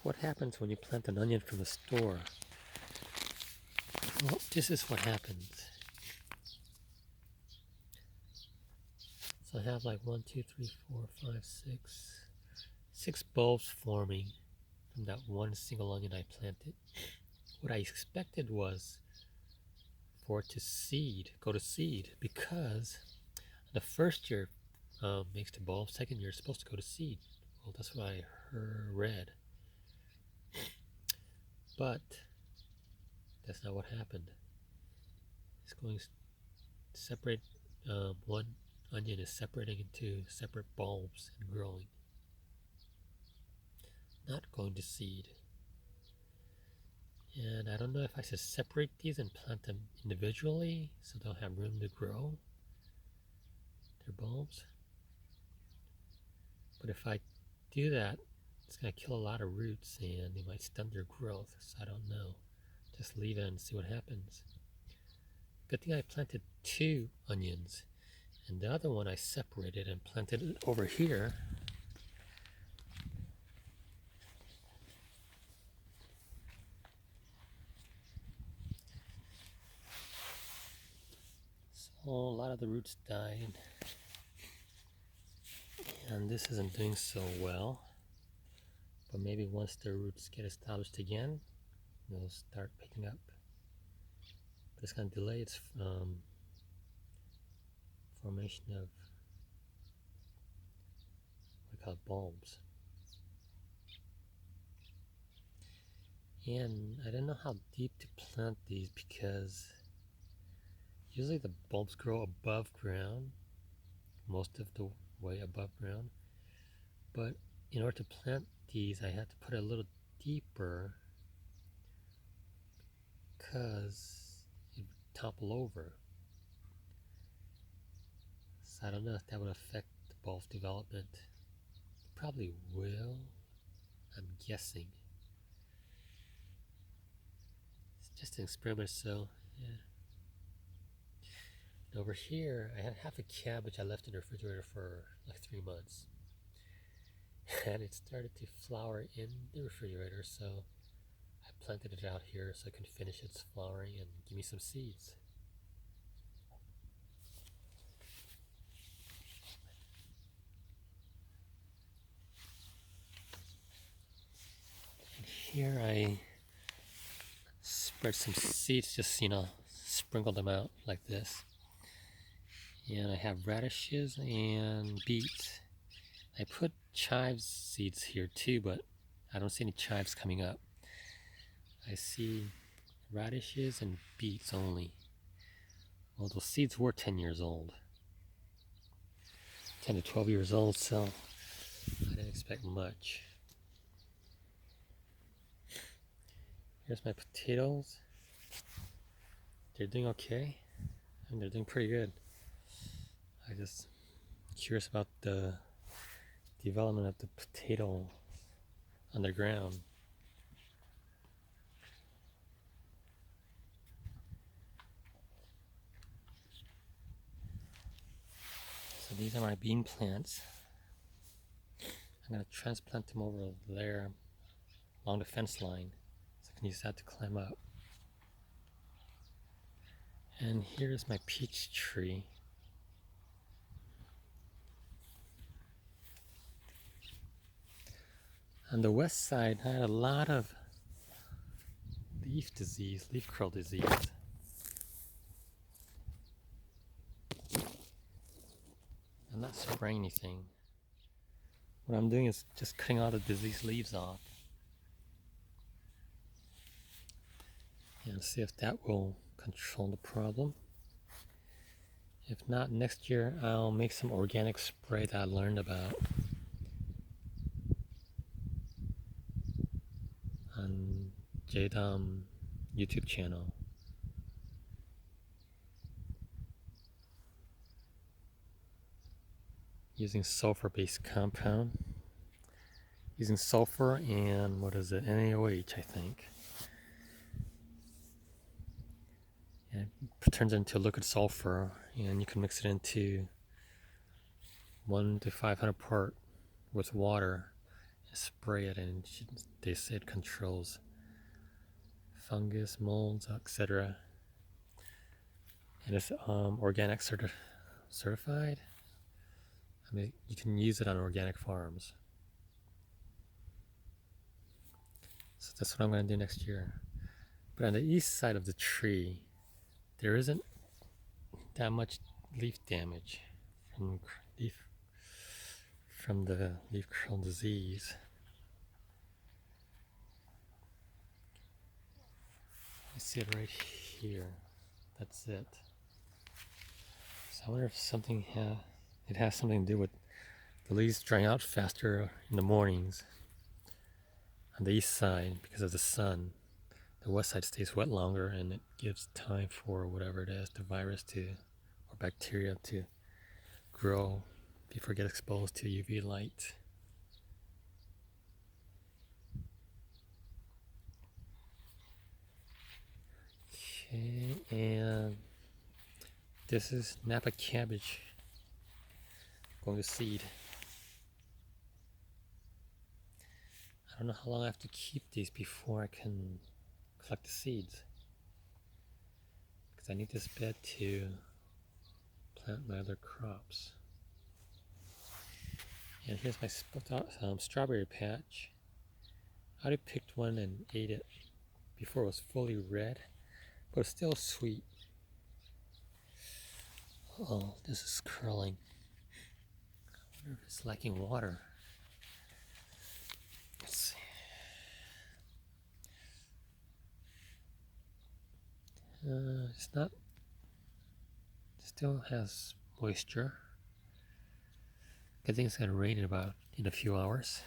what happens when you plant an onion from the store. Well, this is what happens. So I have like 1, 2, 3, 4, 5, 6 bulbs forming from that one single onion I planted. What I expected was for it to go to seed, because the first year makes the bulb, second year is supposed to go to seed. Well, that's what I read. But that's not what happened. It's going to separate, one onion is separating into separate bulbs and growing, not going to seed. And I don't know if I should separate these and plant them individually so they'll have room to grow their bulbs. But if I do that, it's going to kill a lot of roots and they might stunt their growth. So I don't know. Just leave it and see what happens. Good thing I planted 2 onions, and the other one I separated and planted it over here. So a lot of the roots died, and this isn't doing so well. But maybe once the roots get established again, they'll start picking up. But it's going to delay its formation of what we call bulbs. And I don't know how deep to plant these, because usually the bulbs grow above ground, most of the way above ground. But in order to plant these, I had to put it a little deeper because it would topple over. So I don't know if that would affect the bulb's development. It probably will, I'm guessing. It's just an experiment, so yeah. And over here, I had half a cabbage I left in the refrigerator for like 3 months. And it started to flower in the refrigerator, so I planted it out here so it can finish its flowering and give me some seeds. And here I spread some seeds, just sprinkle them out like this. And I have radishes and beets. I put chives seeds here too, but I don't see any chives coming up. I see radishes and beets only. Well, those seeds were 10 years old. 10 to 12 years old, so I didn't expect much. Here's my potatoes. They're doing okay. And they're doing pretty good. I'm just curious about the development of the potato underground. So these are my bean plants. I'm going to transplant them over there along the fence line so I can use that to climb up. And here's my peach tree. On the west side, I had a lot of leaf curl disease. I'm not spraying anything. What I'm doing is just cutting all the diseased leaves off. And see if that will control the problem. If not, next year I'll make some organic spray that I learned about on JDOM YouTube channel. Using sulfur-based compound. Using sulfur and NaOH, I think. And it turns it into liquid sulfur, and you can mix it into 1 to 500 part with water spray it, and they say it controls fungus, molds, etc. And it's organic certified. I mean, you can use it on organic farms. So that's what I'm going to do next year. But on the east side of the tree, there isn't that much leaf damage from the leaf curl disease. I see it right here. That's it. So I wonder if it has something to do with the leaves drying out faster in the mornings on the east side because of the sun. The west side stays wet longer, and it gives time for whatever it is, the virus or bacteria to grow before it gets exposed to UV light. Okay, and this is Napa cabbage going to seed. I don't know how long I have to keep these before I can collect the seeds, because I need this bed to plant my other crops. And here's my strawberry patch. I already picked one and ate it before it was fully red, but it's still sweet. Oh, this is curling. I wonder if it's lacking water. Let's see. It's not. Still has moisture. I think it's gonna rain in a few hours.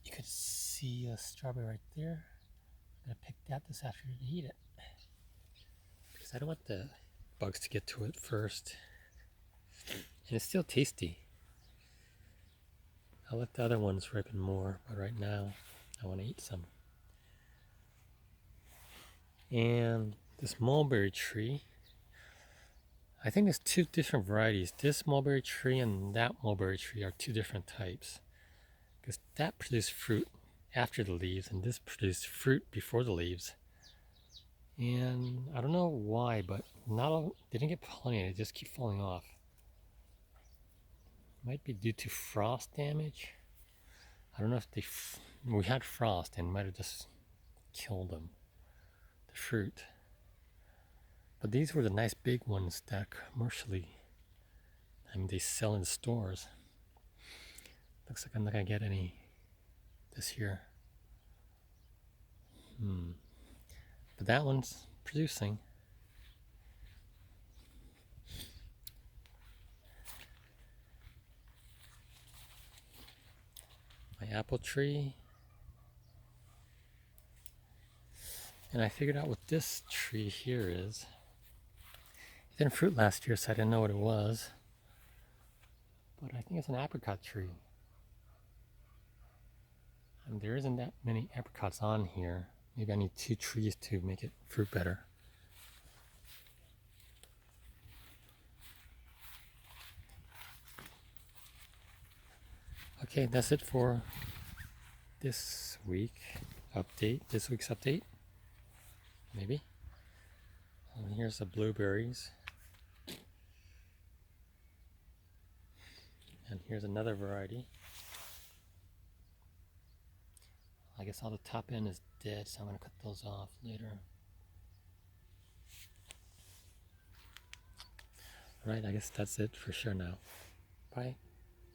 You could see a strawberry right there. I'm gonna pick that this afternoon and eat it, because I don't want the bugs to get to it first. And it's still tasty. I'll let the other ones ripen more, but right now I want to eat some. And this mulberry tree, I think there's two different varieties. This mulberry tree and that mulberry tree are two different types, because that produced fruit after the leaves and this produced fruit before the leaves. And I don't know why, but they didn't get pollinated, they just keep falling off. Might be due to frost damage. I don't know if we had frost and might have just killed them, the fruit. But these were the nice big ones that commercially, they sell in stores. Looks like I'm not gonna get any this year. But that one's producing. My apple tree. And I figured out what this tree here is. It didn't fruit last year, so I didn't know what it was. But I think it's an apricot tree. And there isn't that many apricots on here. Maybe I need 2 trees to make it fruit better. Okay, that's it for this week's update. Maybe. And here's the blueberries. And here's another variety. I guess all the top end is dead, so I'm going to cut those off later. Alright, I guess that's it for sure now. Bye.